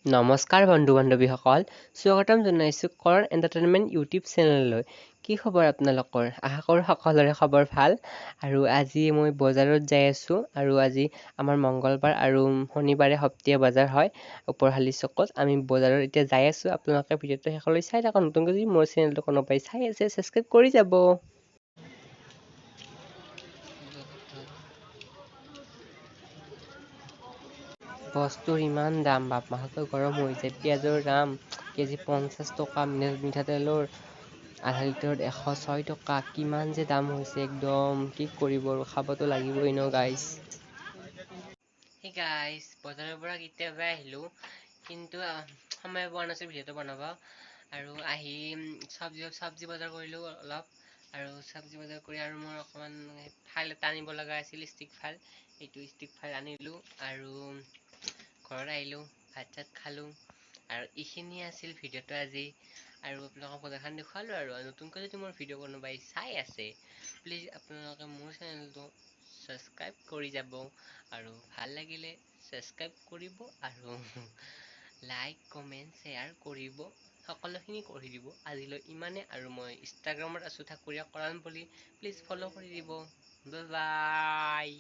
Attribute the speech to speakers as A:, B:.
A: নমস্কাৰ বন্ধু বান্ধৱীসকল, স্বাগতম জনাইছোঁ কৰণ এণ্টাৰটেইনমেণ্ট ইউটিউব চেনেললৈ। কি খবৰ আপোনালোকৰ? আশা কৰোঁ সকলোৰে খবৰ ভাল। আৰু আজি মই বজাৰত যাই আছোঁ আৰু আজি আমাৰ মঙ্গলবাৰ আৰু শনিবাৰে সপ্তাহীয়া বজাৰ হয় ওপৰহালি চকত। আমি বজাৰত এতিয়া যাই আছোঁ। আপোনালোকে ভিডিঅ'টো শেষলৈ চাই থাকক। নতুনকৈ যদি মোৰ চেনেলটো কোনোবাই চাই আছে, ছাবস্ক্ৰাইব কৰি যাব। বস্তুৰ ইমান দাম, বাপ মাহতো গৰম হৈ যায়। পিঁয়াজৰ দাম কেজি 50 টকা, মিঠাতেলৰ আধা লিটাৰত 106 টকা। কিমান যে দাম হৈছে, একদম কি কৰিব আৰু, খাবতো লাগিবই ন গাইজ। সেই গাইজ, বজাৰৰ পৰা কেতিয়াবা আহিলোঁ, কিন্তু সময় পোৱা নাছিল ভিডিঅ'টো বনাব। আৰু আহি চব্জি বজাৰ কৰিলোঁ অলপ। আৰু চব্জি বজাৰ কৰি আৰু মোৰ অকণমান ফাইল এটা আনিব লগা আছিল, ষ্টিক ফাইল। এইটো ষ্টিক ফাইল আনিলোঁ আৰু ঘৰত আহিলোঁ, ভাত চাত খালোঁ। আৰু এইখিনিয়ে আছিল ভিডিঅ'টো আজি। আৰু আপোনালোকক বজাৰখন দেখুৱালোঁ। আৰু নতুনকৈ যদি মোৰ ভিডিঅ' কোনোবাই চাই আছে, প্লিজ আপোনালোকে মোৰ চেনেলটো ছাবস্ক্ৰাইব কৰি যাব। আৰু ভাল লাগিলে ছাবস্ক্ৰাইব কৰিব আৰু লাইক কমেণ্ট শ্বেয়াৰ কৰিব, সকলোখিনি কৰি দিব। আজিলৈ ইমানে। আৰু মই ইনষ্টাগ্ৰামত আছোঁ ঠাকুৰীয়া কৰাণ বুলি, প্লিজ ফ'ল' কৰি দিব। Bye bye.